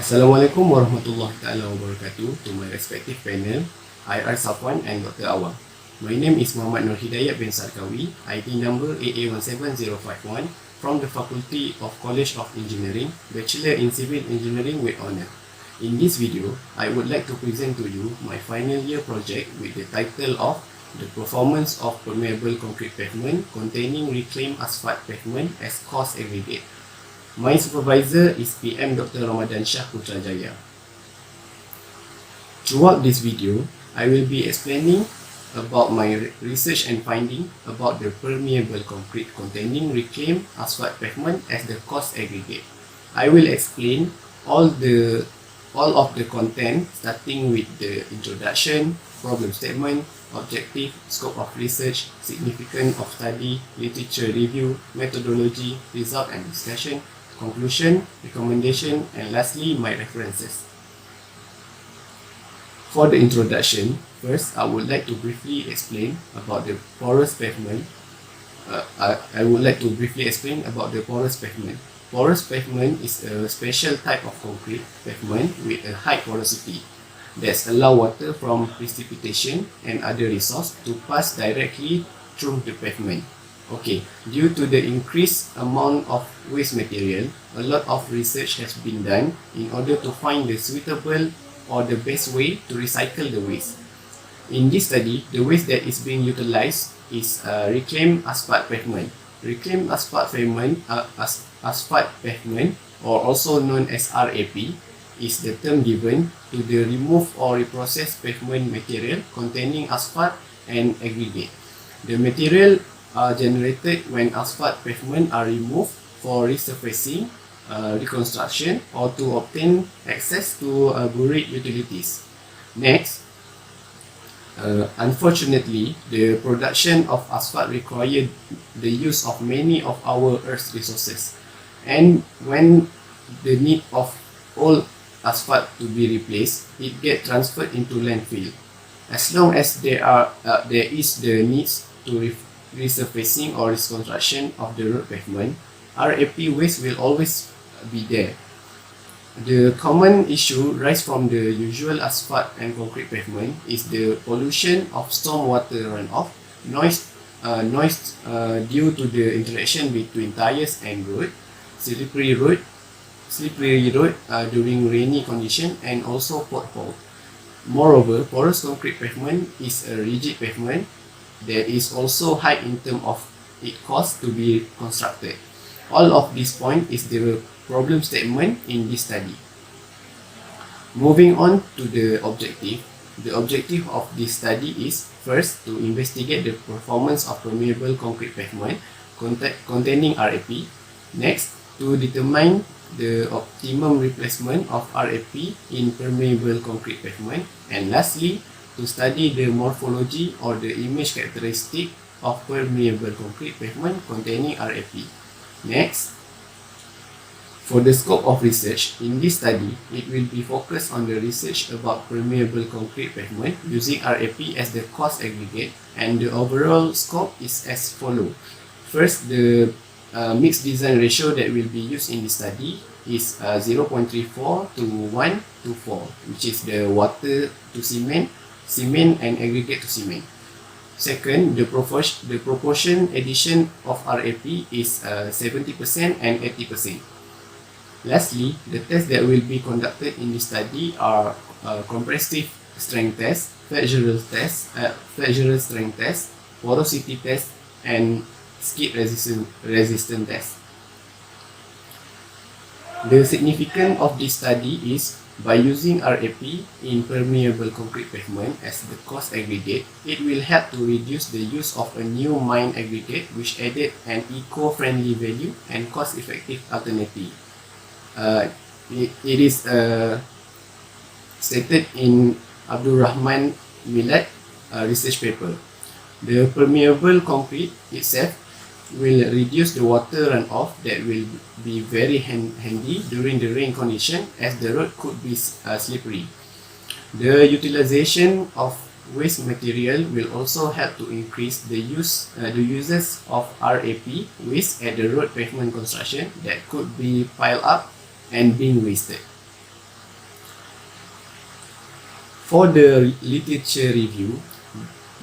Assalamualaikum warahmatullahi taala wabarakatuh to my respective panel, IR Safwan and Dr. Awang. My name is Muhammad Nur Hidayat bin Sarkawi, ID number AA17051 from the Faculty of College of Engineering, Bachelor in Civil Engineering with Honour. In this video, I would like to present to you my final year project with the title of The Performance of Permeable Concrete Pavement Containing Reclaimed Asphalt Pavement as Cost Aggregate. My supervisor is PM Dr. Ramadan Shah Putrajaya. Throughout this video, I will be explaining about my research and finding about the permeable concrete containing reclaimed asphalt pavement as the cost aggregate. I will explain all of the content, starting with the introduction, problem statement, objective, scope of research, significance of study, literature review, methodology, result and discussion, conclusion, recommendation, and lastly, my references. For the introduction, first I would like to briefly explain about the porous pavement. I would like to briefly explain about the porous pavement. Porous pavement is a special type of concrete pavement with a high porosity that allows water from precipitation and other resources to pass directly through the pavement. Okay, due to the increased amount of waste material, a lot of research has been done in order to find the suitable or the best way to recycle the waste. In this study, the waste that is being utilized is reclaimed asphalt pavement. Reclaimed asphalt pavement, or also known as RAP, is the term given to the removed or reprocessed pavement material containing asphalt and aggregate. The material are generated when asphalt pavement are removed for resurfacing, reconstruction, or to obtain access to buried utilities. Next, unfortunately, the production of asphalt required the use of many of our Earth's resources, and when the need of all asphalt to be replaced, it gets transferred into landfill. As long as there is the needs to resurfacing or reconstruction of the road pavement, RAP waste will always be there. The common issue rise from the usual asphalt and concrete pavement is the pollution of stormwater runoff, noise due to the interaction between tires and road, slippery road during rainy condition, and also pothole. Moreover, porous concrete pavement is a rigid pavement that is also high in terms of its cost to be constructed. All of this point is the problem statement in this study. Moving on to the objective. The objective of this study is first to investigate the performance of permeable concrete pavement containing RAP. Next, to determine the optimum replacement of RAP in permeable concrete pavement. And lastly, to study the morphology or the image characteristic of permeable concrete pavement containing RAP. Next, for the scope of research, in this study, it will be focused on the research about permeable concrete pavement using RAP as the cost aggregate, and the overall scope is as follows. First, the mixed design ratio that will be used in this study is 0.34 to 1 to 4, which is the water to cement and aggregate to cement. Second, the proportion addition of RAP is 70% and 80%. Lastly, the tests that will be conducted in this study are compressive strength test, flexural strength test, porosity test, and skid resistance test. The significance of this study is by using RAP in permeable concrete pavement as the cost aggregate, it will help to reduce the use of a new mine aggregate which added an eco-friendly value and cost-effective alternative. It is stated in Abdul Rahman Milad research paper. The permeable concrete itself will reduce the water runoff that will be very handy during the rain condition, as the road could be slippery. The utilization of waste material will also help to increase the uses of RAP waste at the road pavement construction that could be piled up and being wasted. For the literature review,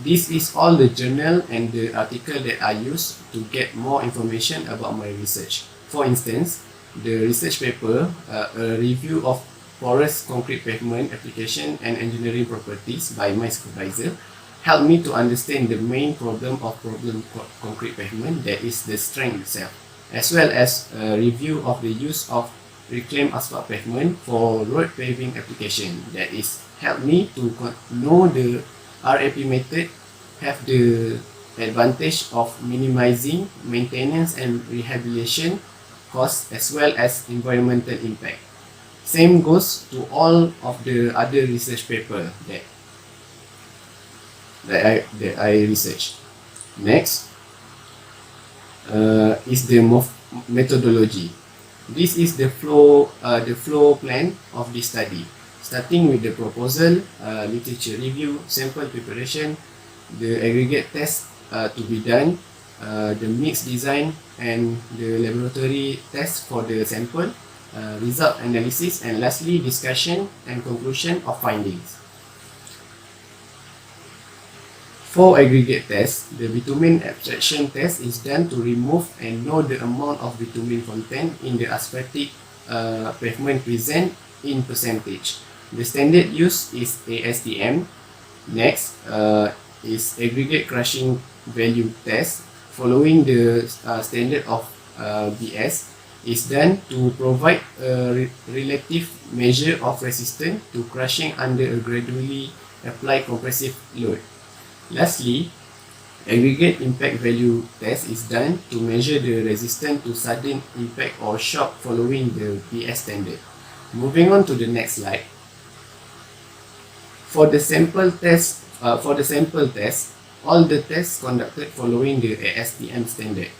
this is all the journal and the article that I use to get more information about my research. For instance, the research paper, a review of porous concrete pavement application and engineering properties by my supervisor, helped me to understand the main problem of concrete pavement, that is the strength itself, as well as a review of the use of reclaimed asphalt pavement for road paving application, that is help me to know the RAP method have the advantage of minimizing maintenance and rehabilitation costs as well as environmental impact. Same goes to all of the other research paper that I researched. Next is the methodology. This is the flow plan of this study, starting with the proposal, literature review, sample preparation, the aggregate test to be done, the mix design and the laboratory test for the sample, result analysis, and lastly discussion and conclusion of findings. For aggregate test, the bitumen abstraction test is done to remove and know the amount of bitumen content in the asphaltic pavement present in percentage. The standard used is ASTM. Next is aggregate crushing value test. Following the standard of BS is done to provide a relative measure of resistance to crushing under a gradually applied compressive load. Lastly, aggregate impact value test is done to measure the resistance to sudden impact or shock following the BS standard. Moving on to the next slide. For the sample test, all the tests conducted following the ASTM standard.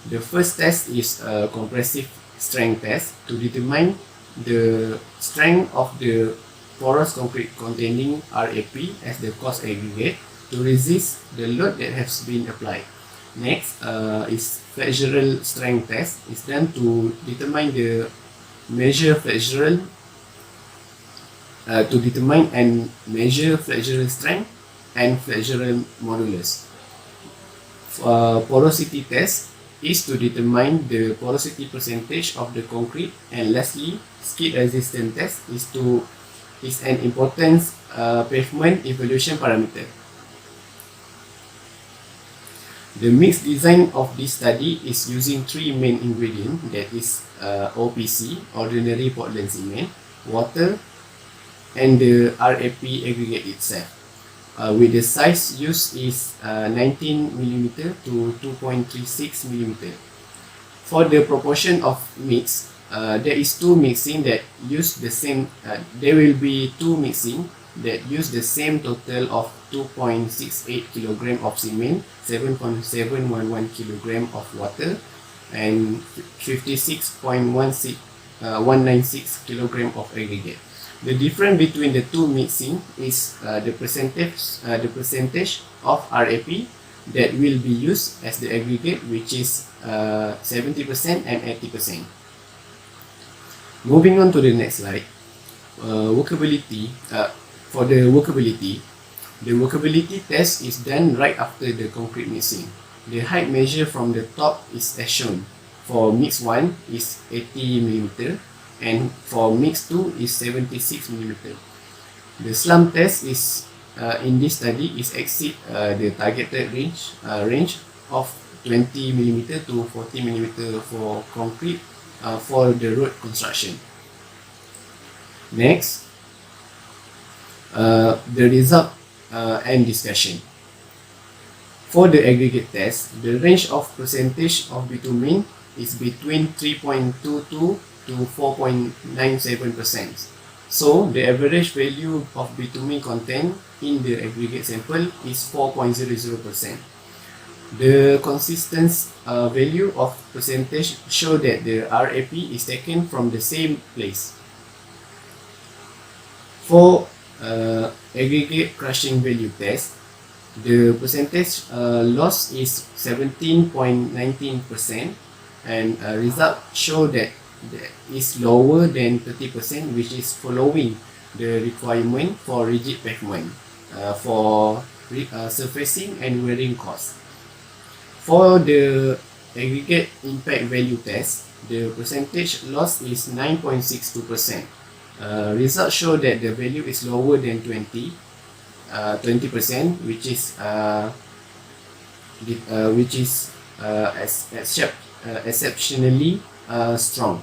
The first test is a compressive strength test to determine the strength of the porous concrete containing RAP as the cost aggregate to resist the load that has been applied. Next is flexural strength test. Is done to determine the measure flexural flexural strength and flexural modulus. Porosity test is to determine the porosity percentage of the concrete, and lastly, skid resistance test is an important pavement evaluation parameter. The mix design of this study is using three main ingredients, that is OPC, ordinary Portland cement, water, and the RAP aggregate itself. With the size used is 19 mm to 2.36 mm. For the proportion of mix, there is two mixing that use the same. There will be two mixing that use the same total of 2.68 kg of cement, 7.711 kg of water, and 56.196 kg of aggregate. The difference between the two mixing is the percentage of RAP that will be used as the aggregate, which is 70% and 80%. Moving on to the next slide, workability. For the workability test is done right after the concrete mixing. The height measure from the top is as shown. For mix 1 is 80 mm and for mix 2 is 76 mm. The slump test is in this study is exceed the targeted range of 20 mm to 40 mm for concrete for the road construction. Next, the result and discussion. For the aggregate test, the range of percentage of bitumen is between 3.22 to 4.97%. So the average value of bitumen content in the aggregate sample is 4.00%. The consistent value of percentage show that the RAP is taken from the same place. For aggregate crushing value test, the percentage loss is 17.19%, and result show that is lower than 30%, which is following the requirement for rigid pavement for surfacing and wearing costs. For the aggregate impact value test, the percentage loss is 9.62%. Results show that the value is lower than 20%, which is exceptionally strong.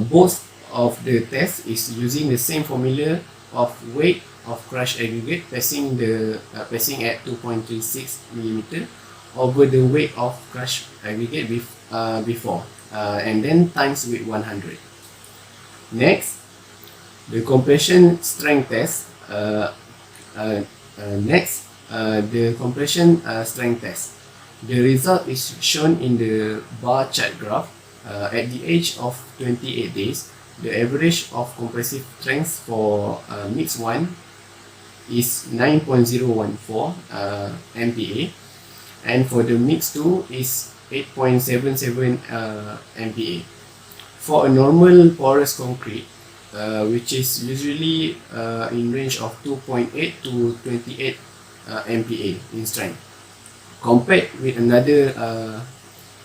Both of the tests is using the same formula of weight of crushed aggregate passing at 2.36 mm over the weight of crushed aggregate before, and then times with 100. Next, the compression strength test. The compression strength test. The result is shown in the bar chart graph. At the age of 28 days, the average of compressive strength for mix 1 is 9.014 MPa, and for the mix 2 is 8.77 MPa. For a normal porous concrete, which is usually in range of 2.8 to 28 MPa in strength, compared with another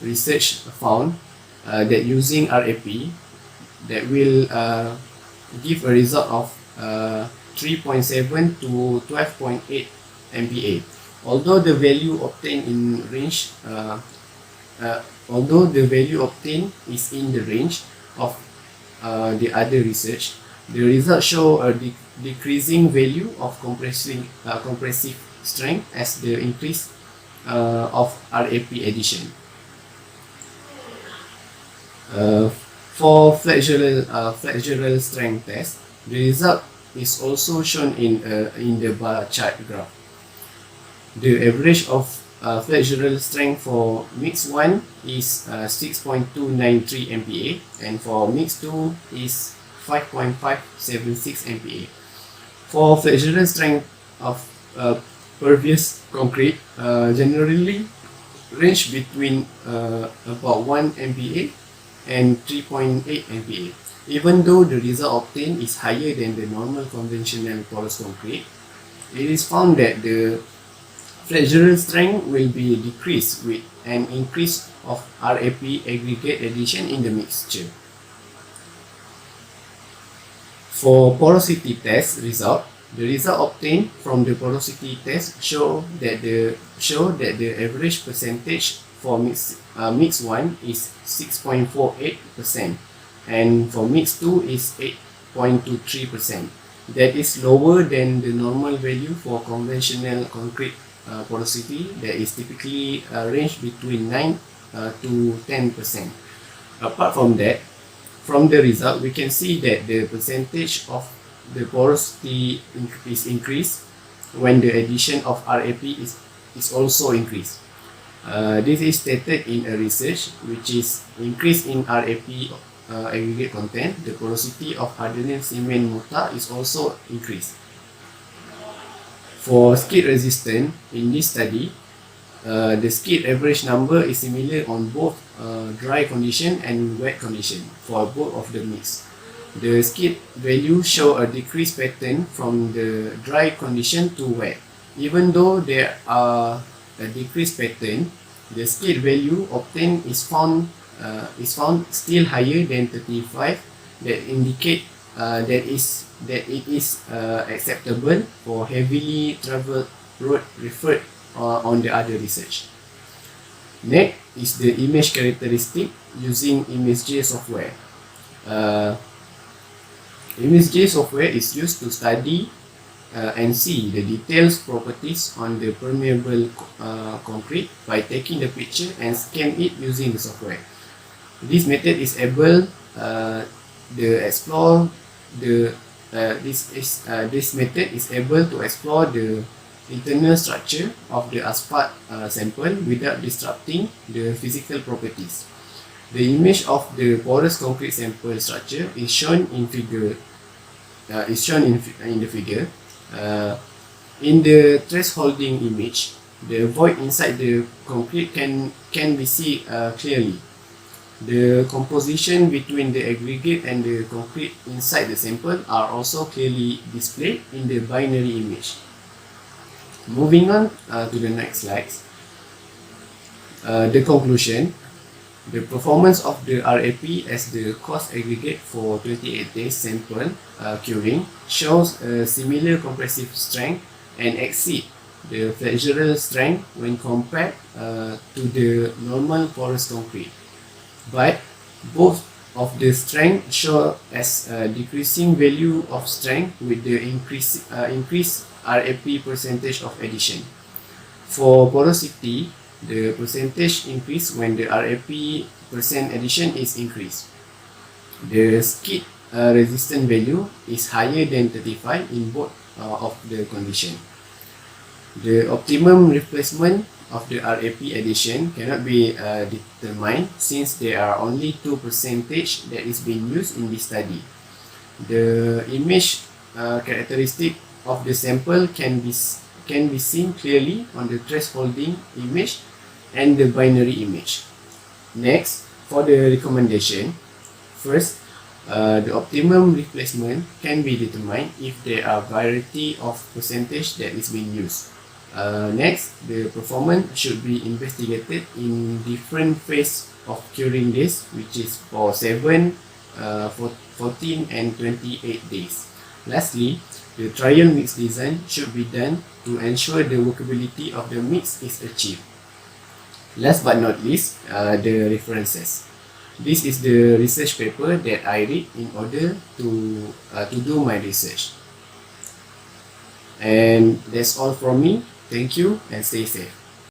research found that using RAP that will give a result of 3.7 to 12.8 MPa. Although the value obtained is in the range of the other research, the results show a decreasing value of compressive strength as the increase of RAP addition. For flexural strength test, the result is also shown in the bar chart graph. The average of flexural strength for mix 1 is 6.293 MPa, and for mix 2 is 5.576 MPa. For flexural strength of pervious concrete, generally range between about 1 MPa and 3.8 MPa. Even though the result obtained is higher than the normal conventional porous concrete, it is found that the flexural strength will be decreased with an increase of RAP aggregate addition in the mixture. For porosity test result, the result obtained from the porosity test show that the average percentage for mix 1 is 6.48%, and for mix 2 is 8.23%. That is lower than the normal value for conventional concrete porosity that is typically range between 9 to 10%. Apart from that, from the result, we can see that the percentage of the porosity is increased when the addition of RAP is also increased. This is stated in a research which is increase in RAP aggregate content, the porosity of hardened cement mortar is also increased. For skid resistance, in this study, the skid average number is similar on both dry condition and wet condition for both of the mix. The skid value show a decreased pattern from the dry condition to wet. Even though there are a decreased pattern, the skid value obtained is found still higher than 35, that indicate that it is acceptable for heavily traveled road referred on the other research. Next is the image characteristic using ImageJ software. ImageJ software is used to study and see the details properties on the permeable concrete by taking the picture and scan it using the software. This method is able this method is able to explore the internal structure of the asphalt sample without disrupting the physical properties. The image of the porous concrete sample structure is shown in figure. In the figure. In the thresholding image, the void inside the concrete can be seen clearly. The composition between the aggregate and the concrete inside the sample are also clearly displayed in the binary image. Moving on to the next slides. The conclusion. The performance of the RAP as the cost aggregate for 28 days sample curing shows a similar compressive strength and exceed the flexural strength when compared to the normal porous concrete. But both of the strength show as a decreasing value of strength with the increased RAP percentage of addition. For porosity, the percentage increase when the RAP percent addition is increased. The skid resistance value is higher than 35 in both of the condition. The optimum replacement of the RAP addition cannot be determined since there are only 2% that is being used in this study. The image characteristic of the sample can be seen clearly on the thresholding image and the binary image. Next, for the recommendation, first, the optimum replacement can be determined if there are variety of percentage that is being used. Next, the performance should be investigated in different phase of curing days, which is for 7, 14 and 28 days. Lastly, the trial mix design should be done to ensure the workability of the mix is achieved. Last but not least, the references. This is the research paper that I read in order to do my research. And that's all from me. Thank you and stay safe.